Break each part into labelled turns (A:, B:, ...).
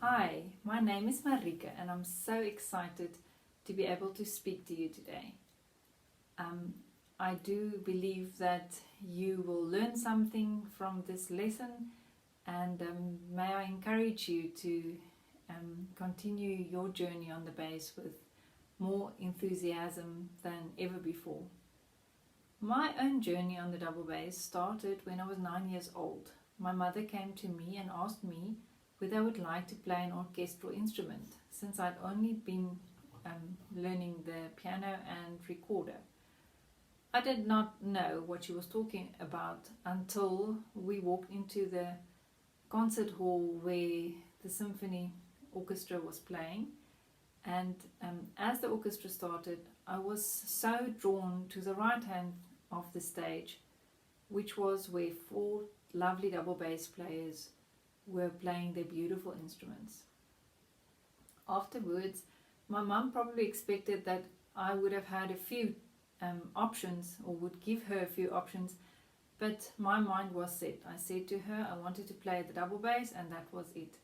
A: Hi, my name is Marike and I'm so excited to be able to speak to you today. I do believe that you will learn something from this lesson, and may I encourage you to continue your journey on the bass with more enthusiasm than ever before. My own journey on the double bass started when I was 9 years old. My mother came to me and asked me whether I would like to play an orchestral instrument, since I'd only been learning the piano and recorder. I did not know what she was talking about until we walked into the concert hall where the symphony orchestra was playing, and as the orchestra started, I was so drawn to the right hand of the stage, which was where 4 lovely double bass players were playing their beautiful instruments. Afterwards, my mum probably expected that I would have had a few options, or would give her a few options, but my mind was set. I said to her I wanted to play the double bass, and that was it.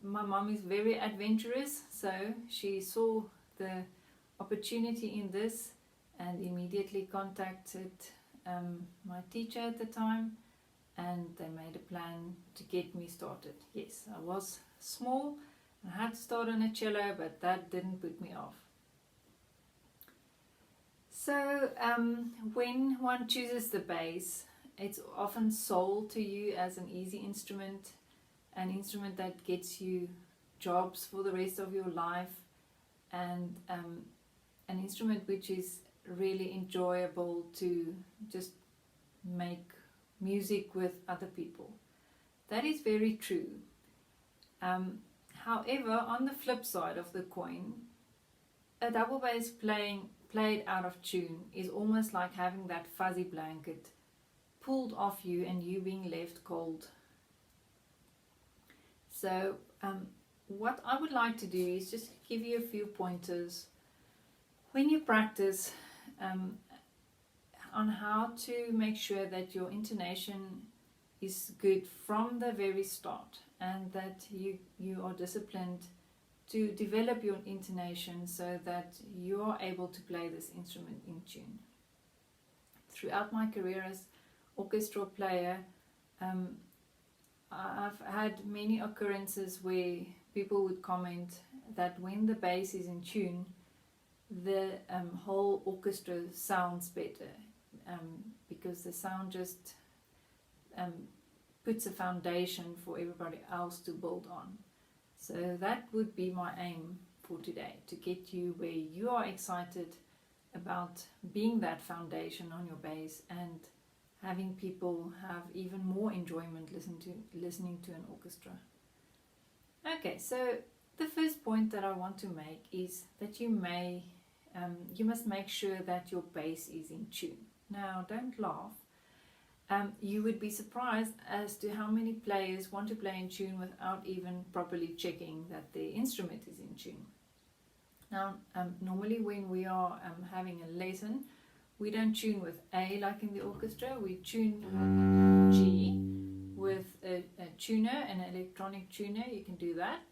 A: My mum is very adventurous, so she saw the opportunity in this and immediately contacted my teacher at the time, and they made a plan to get me started. Yes, I was small, I had to start on a cello, but that didn't put me off. So when one chooses the bass, it's often sold to you as an easy instrument, an instrument that gets you jobs for the rest of your life, and an instrument which is really enjoyable to just make music with other people. That is very true. However, on the flip side of the coin, a double bass played out of tune is almost like having that fuzzy blanket pulled off you and you being left cold. So what I would like to do is just give you a few pointers when you practice on how to make sure that your intonation is good from the very start, and that you are disciplined to develop your intonation so that you are able to play this instrument in tune. Throughout my career as orchestral player, I've had many occurrences where people would comment that when the bass is in tune, the whole orchestra sounds better, because the sound just puts a foundation for everybody else to build on. So that would be my aim for today, to get you where you are excited about being that foundation on your bass and having people have even more enjoyment listening to an orchestra. Okay, so the first point that I want to make is that you must make sure that your bass is in tune. Now, don't laugh. You would be surprised as to how many players want to play in tune without even properly checking that their instrument is in tune. Now, normally when we are having a lesson, we don't tune with A like in the orchestra. We tune G with a tuner, an electronic tuner. You can do that.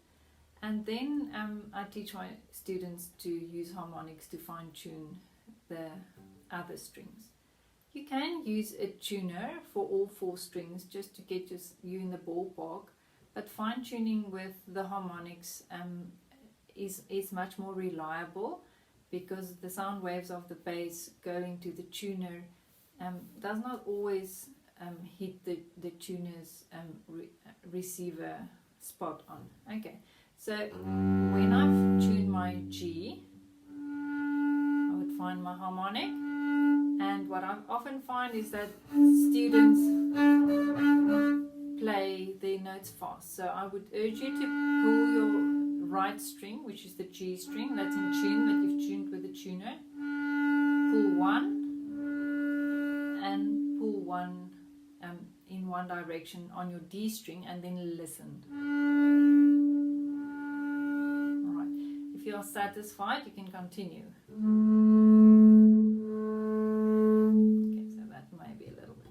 A: And then I teach my students to use harmonics to fine tune the other strings. You can use a tuner for all 4 strings just to get you in the ballpark, but fine tuning with the harmonics is much more reliable, because the sound waves of the bass going to the tuner does not always hit the tuner's receiver spot on. Okay, so when I've tuned my G, I would find my harmonic. And what I often find is that students play their notes fast. So I would urge you to pull your right string, which is the G string that's in tune, that you've tuned with the tuner. Pull 1 and pull 1 in one direction on your D string, and then listen. Alright, if you are satisfied, you can continue.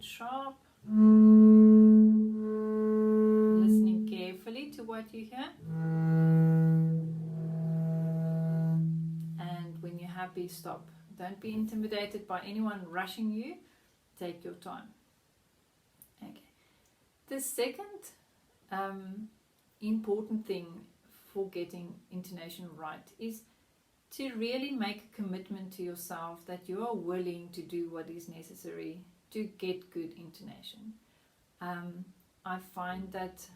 A: Sharp. Listening carefully clearly to what you hear. And when you're happy, stop. Don't be intimidated by anyone rushing you. Take your time. Okay. The second important thing for getting intonation right is to really make a commitment to yourself that you are willing to do what is necessary to get good intonation. I find that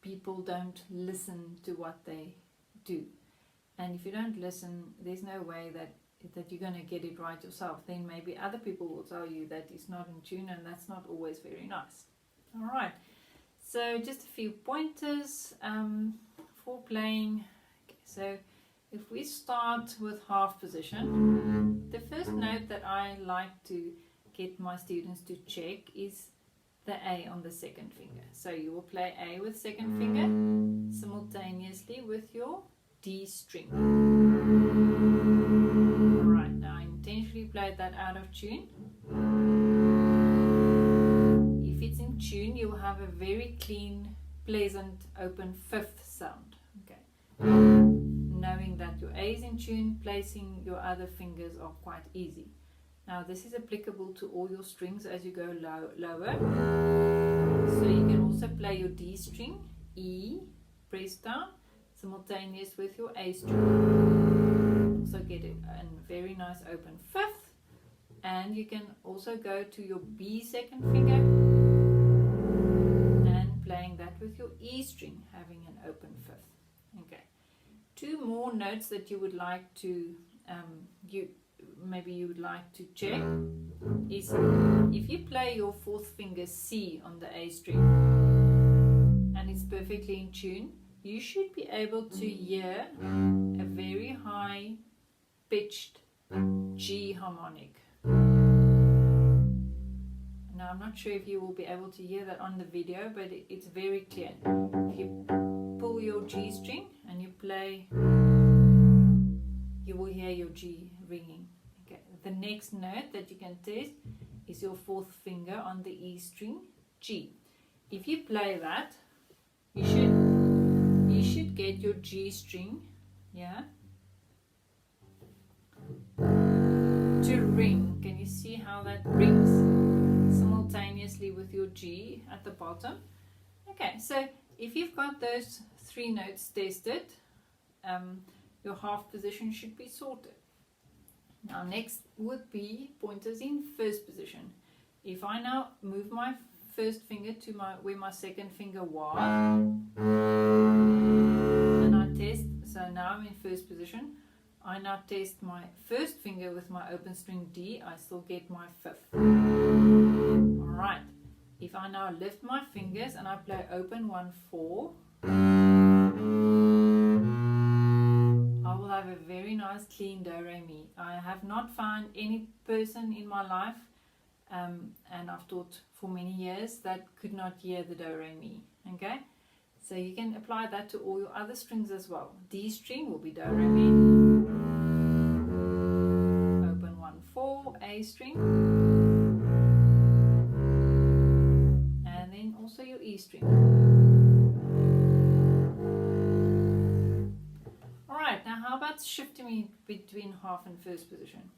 A: people don't listen to what they do. And if you don't listen, there's no way that you're going to get it right yourself. Then maybe other people will tell you that it's not in tune, and that's not always very nice. All right. So just a few pointers for playing. Okay, so if we start with half position, the first note that I like to get my students to check is the A on the second finger. So you will play A with second finger simultaneously with your D string. Alright, now I intentionally played that out of tune. If it's in tune, you will have a very clean, pleasant, open fifth sound. Okay. Knowing that your A is in tune, placing your other fingers are quite easy. Now this is applicable to all your strings as you go lower. So you can also play your D string, E, press down, simultaneous with your A string. Also get a very nice open fifth. And you can also go to your B second finger and playing that with your E string, having an open fifth. Okay. Two more notes that you would like to maybe you would like to check is if you play your fourth finger C on the A string and it's perfectly in tune, you should be able to hear a very high pitched G harmonic. Now I'm not sure if you will be able to hear that on the video, but it's very clear. If you pull your G string and you play, you will hear your G ringing. Okay. The next note that you can test is your fourth finger on the E string, G. If you play that, you should get your G string, yeah, to ring. Can you see how that rings simultaneously with your G at the bottom? Okay, so if you've got those three notes tested, your half position should be sorted. Now next would be pointers in first position. If I now move my first finger to where my second finger was, and I test, so now I'm in first position, I now test my first finger with my open string D, I still get my fifth. Alright, if I now lift my fingers and I play open 1-4, I will have a very nice clean do re mi. I have not found any person in my life, and I've taught for many years, that could not hear the do re mi. Okay, so you can apply that to all your other strings as well. D string will be do re mi, open 1-4, A string, and then also your E string. Alright, now how about shifting between half and first position?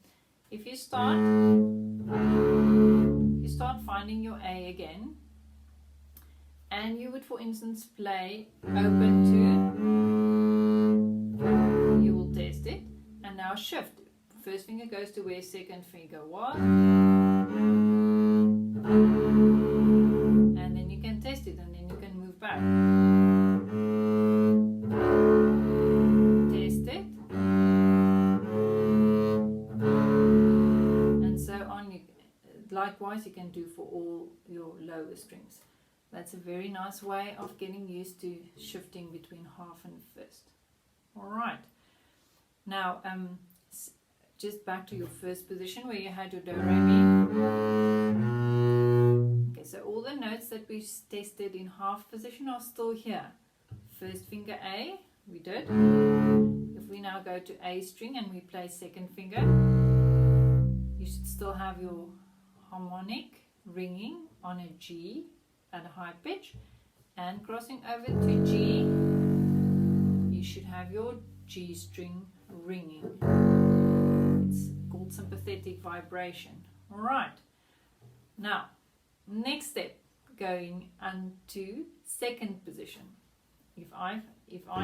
A: If you start finding your A again, and you would, for instance, play open 2, you will test it, and now shift. First finger goes to where second finger was, and then you can test it, and then you can move back. Test it, and so on. Likewise, you can do for all your lower strings. That's a very nice way of getting used to shifting between half and first. Alright, now just back to your first position where you had your do re mi. Okay, so all the notes that we tested in half position are still here. First finger A, we did. If we now go to A string and we play second finger, you should still have your harmonic ringing on a G at a high pitch, and crossing over to G, you should have your G string ringing. It's called sympathetic vibration. Alright, now next step, going into second position. If I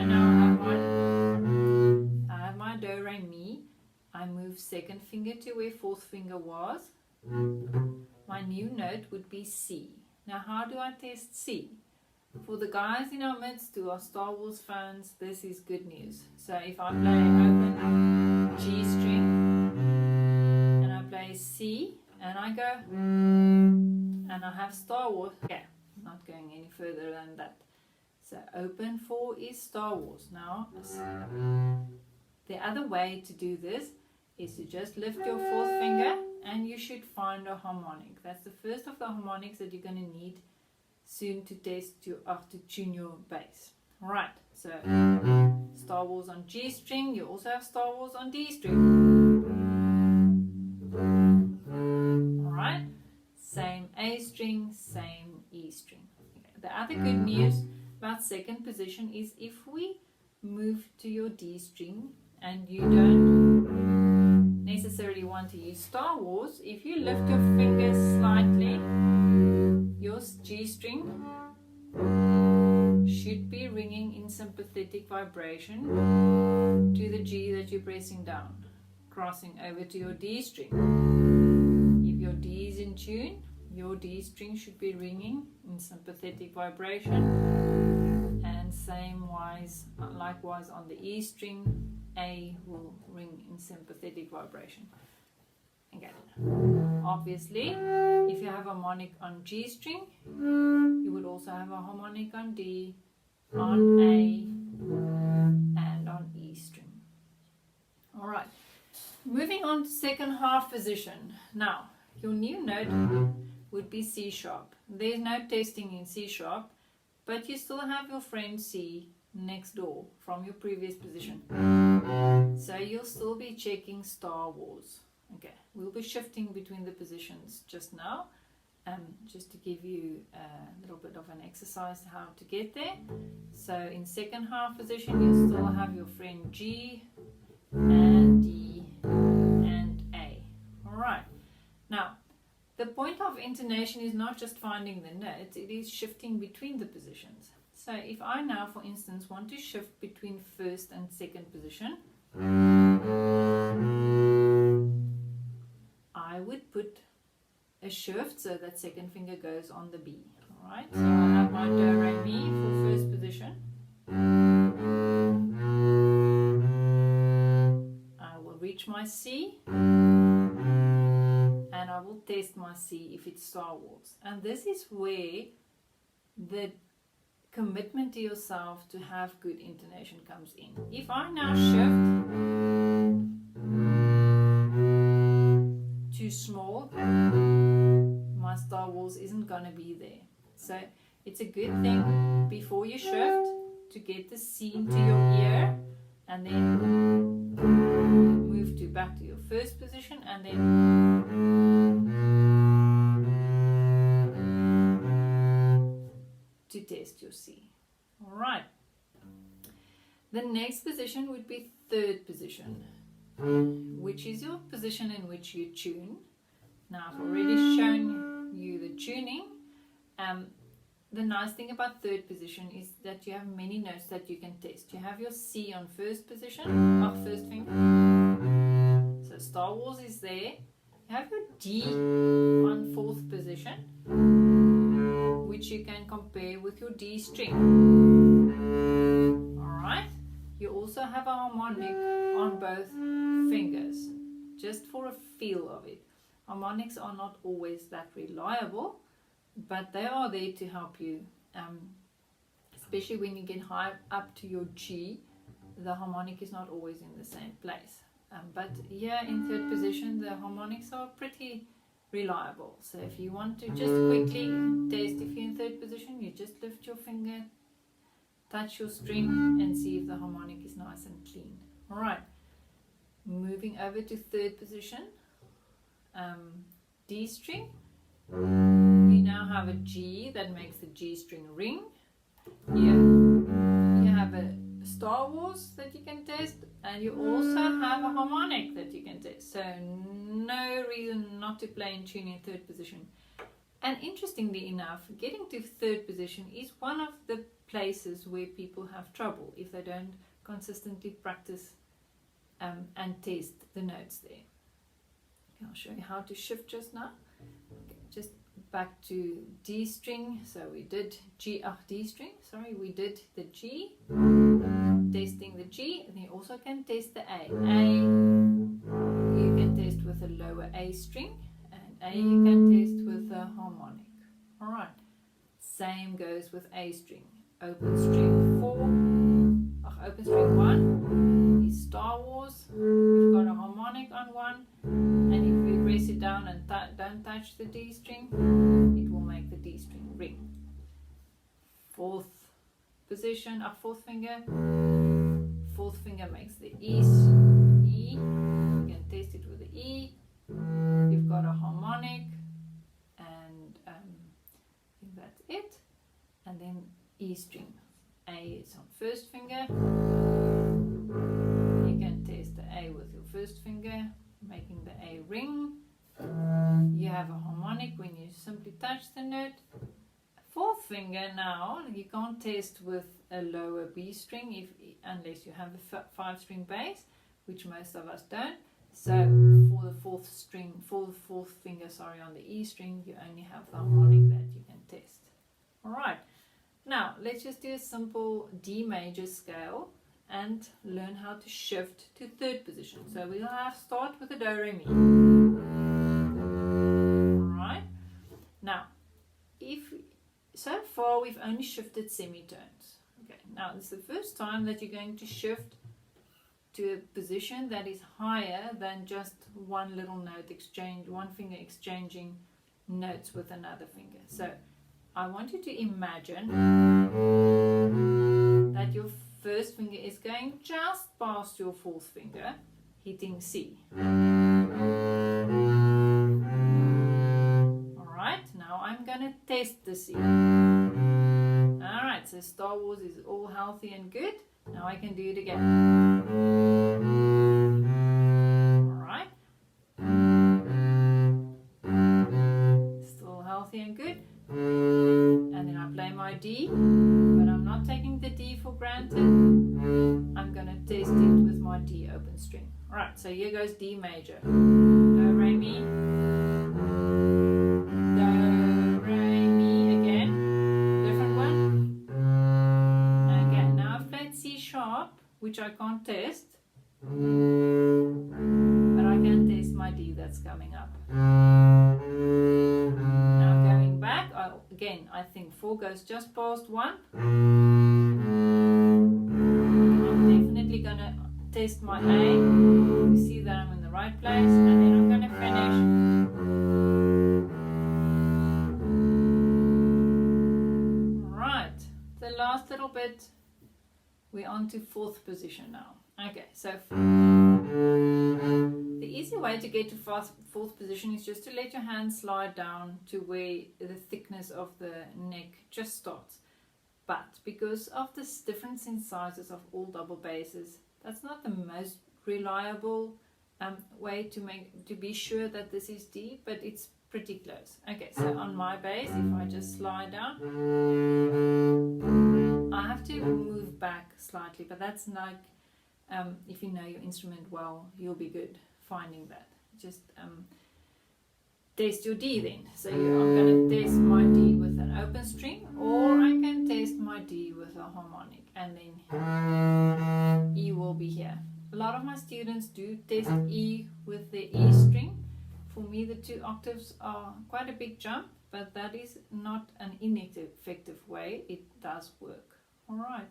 A: now have my do re mi, I move second finger to where fourth finger was. My new note would be C. Now how do I test C? For the guys in our midst who are Star Wars fans, this is good news. So if I play open G string and I play C and I go and I have Star Wars, okay, not going any further than that. So open 4 is Star Wars. Now the other way to do this is to just lift your fourth finger and you should find a harmonic. That's the first of the harmonics that you're going to need soon to test your, to tune your bass. Alright, so Star Wars on G string, you also have Star Wars on D string. Alright, same A string, same E string. Okay. The other good news about second position is if we move to your D string and you don't necessarily want to use Star Wars, if you lift your fingers slightly, your G string should be ringing in sympathetic vibration to the G that you're pressing down, crossing over to your D string. If your D is in tune, your D string should be ringing in sympathetic vibration, and likewise on the E string, A will ring in sympathetic vibration. Okay. Obviously, if you have a harmonic on G string, you would also have a harmonic on D, on A, and on E string. Alright, moving on to second half position. Now, your new note would be C sharp. There's no testing in C sharp, but you still have your friend C next door from your previous position. So you'll still be checking Star Wars. Okay, we'll be shifting between the positions just now, just to give you a little bit of an exercise how to get there. So in second half position, you still have your friend G and D and A. Alright, now the point of intonation is not just finding the notes, it is shifting between the positions. So if I now, for instance, want to shift between first and second position, I would put a shift so that second finger goes on the B. Alright, so I have my do re mi for first position. I will reach my C and I will test my C if it's Star Wars. And this is where the commitment to yourself to have good intonation comes in. If I now shift too small, my Star Wars isn't going to be there. So it's a good thing before you shift to get the C into your ear and then move to back to your first position and then to test your C. Alright. The next position would be third position, which is your position in which you tune. Now I've already shown you the tuning. The nice thing about third position is that you have many notes that you can test. You have your C on first position, first finger. So Star Wars is there. You have your D on fourth position, which you can compare with your D string. Alright. You also have a harmonic on both fingers, just for a feel of it. Harmonics are not always that reliable, but they are there to help you, especially when you get high up to your G. The harmonic is not always in the same place, but here in third position the harmonics are pretty reliable. So if you want to just quickly test if you're in third position, you just lift your finger, touch your string and see if the harmonic is nice and clean. Alright, moving over to third position, D string. You now have a G that makes the G string ring. You have a Star Wars that you can test, and you also have a harmonic that you can test. So no reason not to play in tune in third position. And interestingly enough, getting to third position is one of the places where people have trouble if they don't consistently practice and test the notes there. I'll show you how to shift just now. Okay, just back to D string. So we did D string. Sorry, we did the G. Testing the G, and you also can test the A. You can test with a lower A string, and A you can test with a harmonic. All right. Same goes with A string. Open string 4. Open string 1 is Star Wars. We've got a harmonic on 1, and if we press it down and don't touch the D string, it will make the D string ring. Fourth position, fourth finger. Fourth finger makes the E. You can test it with the E. You've got a harmonic, and I think that's it. And then E string. A is on first finger. You can test the A with your first finger, making the A ring. You have a harmonic when you simply touch the note. Fourth finger now, you can't test with a lower B string unless you have a 5-string bass, which most of us don't. So for the fourth finger on the E string, you only have the harmonic that you can test. All right. Now let's just do a simple D major scale and learn how to shift to third position. So we'll start with the Do Re Mi. All right. Now, so far we've only shifted semitones. Okay. Now it's the first time that you're going to shift to a position that is higher than just one little note exchange, one finger exchanging notes with another finger. So I want you to imagine that your first finger is going just past your fourth finger, hitting C. Alright, now I'm going to test the C. Alright, so Star Wars is all healthy and good. Now I can do it again. Alright. Still healthy and good. And then I play my D, but I'm not taking the D for granted. I'm going to test it with my D open string. Alright, so here goes D major. Do, Re, Mi. Do, Re, Mi again. Different one. Okay, now I've played C sharp, which I can't test. But I can test my D that's coming up. Now going back, again, I think 4 goes just past 1. I'm definitely going to test my A to see that I'm in the right place, and then I'm going to finish. Right, the last little bit, we're on to fourth position now. Okay, so the easy way to get to fourth position is just to let your hand slide down to where the thickness of the neck just starts. But because of the difference in sizes of all double basses, that's not the most reliable way to be sure that this is D, but it's pretty close. Okay, so on my bass, if I just slide down, I have to move back slightly, but that's like, if you know your instrument well, you'll be good finding that. Just test your D then. So I'm going to test my D with an open string, or I can test my D with a harmonic, and then E will be here. A lot of my students do test E with the E string. For me, the 2 octaves are quite a big jump, but that is not an ineffective way. It does work. All right.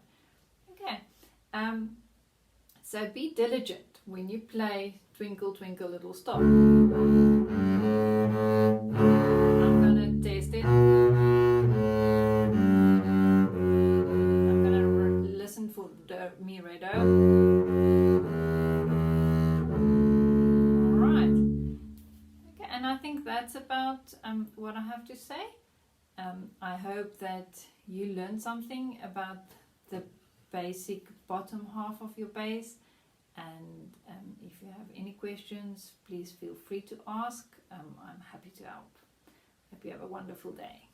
A: Okay. So be diligent when you play Twinkle Twinkle Little Star. I'm going to test it. I'm going to listen for Do, Mi, Re, Do. Alright. Okay, and I think that's about what I have to say. I hope that you learned something about the basic bottom half of your bass, and if you have any questions, please feel free to ask. I'm happy to help. Hope you have a wonderful day.